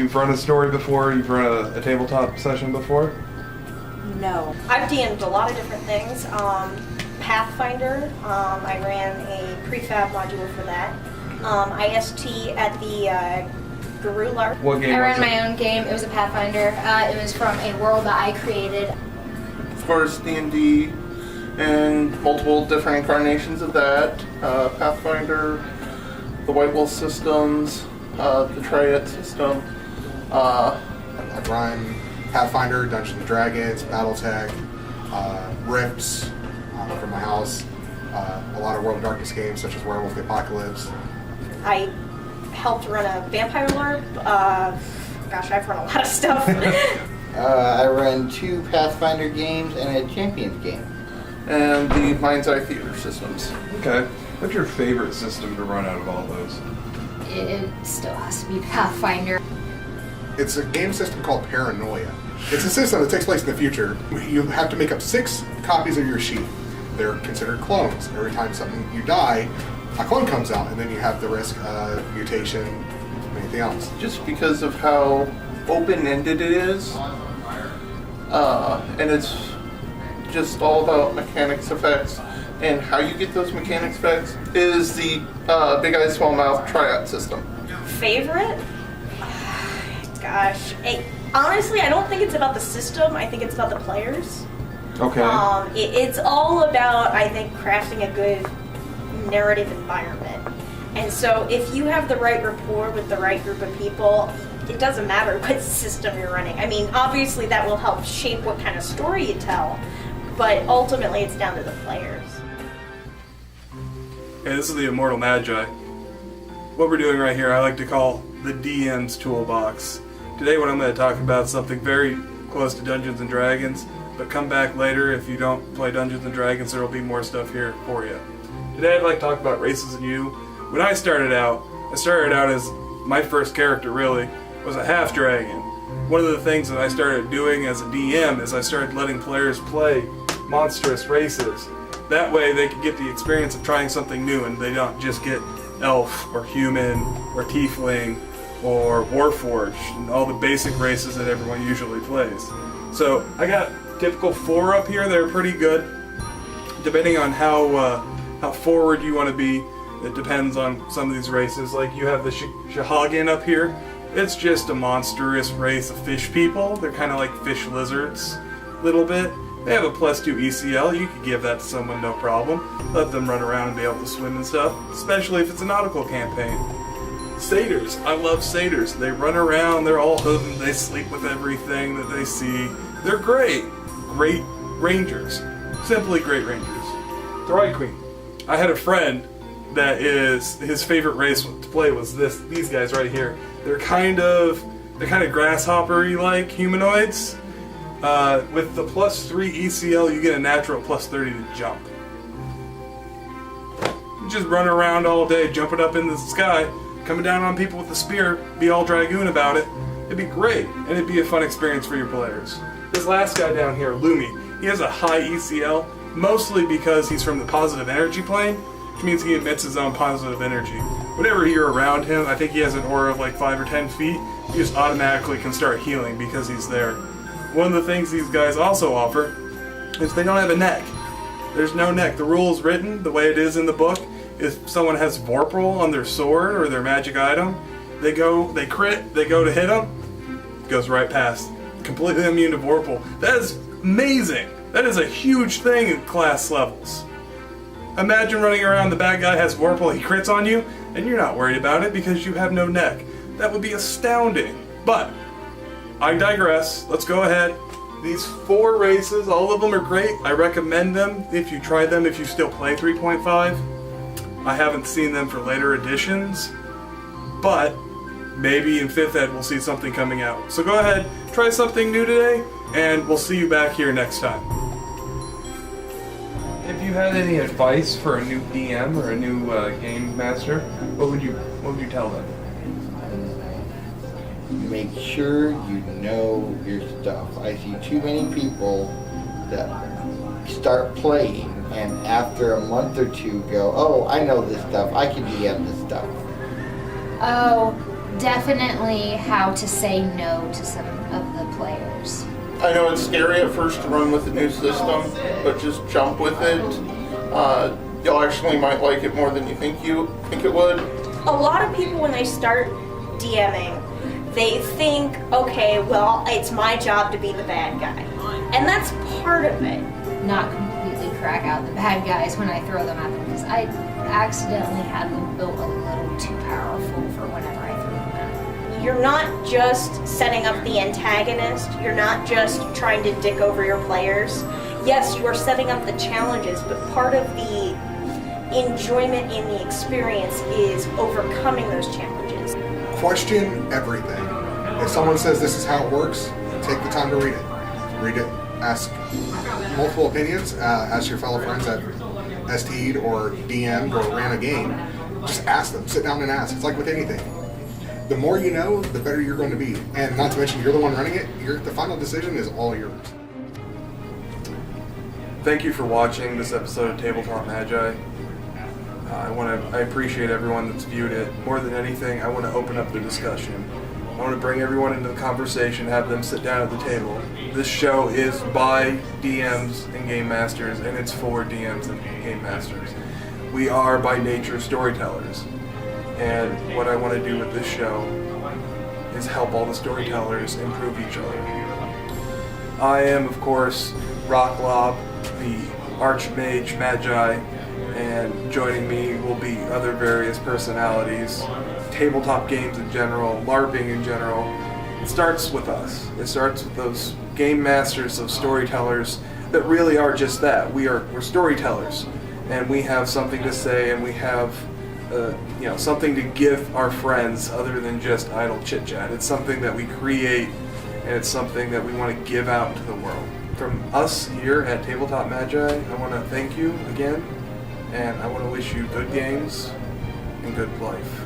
you've run a story before? You've run a tabletop session before? No. I've DM'd a lot of different things. Pathfinder, I ran a prefab module for that. IST at the Guru Larp. What game I was ran it? my own game. It was a Pathfinder. It was from a world that I created. Of course, D&D and multiple different incarnations of that. Pathfinder, the White Wolf systems, the Triad system. I've run Pathfinder, Dungeons and Dragons, Battletech, Rifts from my house, a lot of World of Darkness games such as Werewolf the Apocalypse. I helped run a Vampire Larp. Gosh, I've run a lot of stuff. I run 2 Pathfinder games and a Champions game. And the Mind's Eye Theater systems. Okay. What's your favorite system to run out of all those? It still has to be Pathfinder. It's a game system called Paranoia. It's a system that takes place in the future. You have to make up 6 copies of your sheet. They're considered clones. Every time you die, a clone comes out, and then you have the risk of mutation and anything else. Just because of how open-ended it is, and it's just all about mechanics effects, and how you get those mechanics effects is the Big Eye Small Mouth Triad system. Favorite? Gosh. Honestly, I don't think it's about the system. I think it's about the players. Okay. It's all about, I think, crafting a good narrative environment. And so if you have the right rapport with the right group of people, it doesn't matter what system you're running. I mean, obviously that will help shape what kind of story you tell, but ultimately it's down to the players. Hey, this is the Immortal Magi. What we're doing right here I like to call the DM's Toolbox. Today what I'm going to talk about is something very close to Dungeons & Dragons, but come back later if you don't play Dungeons & Dragons, there will be more stuff here for you. Today I'd like to talk about races and you. When I started out as my first character really was a half-dragon. One of the things that I started doing as a DM is I started letting players play monstrous races. That way they could get the experience of trying something new and they don't just get elf or human or tiefling or warforged and all the basic races that everyone usually plays. So I got typical 4 up here that are pretty good. Depending on how forward you want to be, it depends on some of these races. Like you have the Shahagin up here. It's just a monstrous race of fish people. They're kind of like fish lizards, a little bit. They have a +2 ECL. You could give that to someone, no problem. Let them run around and be able to swim and stuff, especially if it's a nautical campaign. Satyrs. I love satyrs. They run around, they're all hooded, they sleep with everything that they see. They're great. Great rangers. Simply great rangers. Throy Queen. I had a friend that his favorite race to play was these guys right here. They're kind of grasshopper-y like humanoids. With the +3 ECL, you get a natural +30 to jump. You just run around all day, jumping up in the sky, coming down on people with the spear, be all dragoon about it. It'd be great, and it'd be a fun experience for your players. This last guy down here, Lumi, he has a high ECL, mostly because he's from the positive energy plane, which means he emits his own positive energy. Whenever you're around him, I think he has an aura of like 5 or 10 feet, you just automatically can start healing because he's there. One of the things these guys also offer is they don't have a neck. There's no neck. The rule is written the way it is in the book. If someone has Vorpal on their sword or their magic item, they crit, they go to hit them, goes right past. Completely immune to Vorpal. That is amazing. That is a huge thing at class levels. Imagine running around, the bad guy has Vorpal, he crits on you, and you're not worried about it because you have no neck. That would be astounding. But I digress. Let's go ahead. These 4 races, all of them are great. I recommend them if you try them, if you still play 3.5. I haven't seen them for later editions, but maybe in 5th Ed we'll see something coming out. So go ahead, try something new today, and we'll see you back here next time. If you had any advice for a new DM or a new game master, what would you tell them? Make sure you know your stuff. I see too many people that start playing and after a month or 2 go, oh, I know this stuff, I can DM this stuff. Oh, Definitely how to say no to some of the players. I know it's scary at first to run with the new system, but just jump with it. You'll actually might like it more than you think it would. A lot of people, when they start DMing, they think, okay, well, it's my job to be the bad guy. And that's part of it. Not completely crack out the bad guys when I throw them at them, because I accidentally had them built a little too powerful for whenever I threw them at. You're not just setting up the antagonist, you're not just trying to dick over your players. Yes, you are setting up the challenges, but part of the enjoyment in the experience is overcoming those challenges. Question everything. If someone says this is how it works, take the time to read it. Read it, ask multiple opinions, ask your fellow friends that ST'd or DM'd or ran a game. Just ask them, sit down and ask. It's like with anything. The more you know, the better you're going to be. And not to mention, you're the one running it, the final decision is all yours. Thank you for watching this episode of Tabletop Magi. I appreciate everyone that's viewed it. More than anything, I want to open up the discussion. I want to bring everyone into the conversation, have them sit down at the table. This show is by DMs and Game Masters, and it's for DMs and Game Masters. We are, by nature, storytellers. And what I want to do with this show is help all the storytellers improve each other. I am, of course, Rocklob, the Archmage Magi, and joining me will be other various personalities, tabletop games in general, LARPing in general. It starts with us. It starts with those game masters, those storytellers that really are just that. We're storytellers, and we have something to say, and we have something to give our friends other than just idle chit chat. It's something that we create, and it's something that we want to give out to the world. From us here at Tabletop Magi, I want to thank you again, and I want to wish you good games and good life.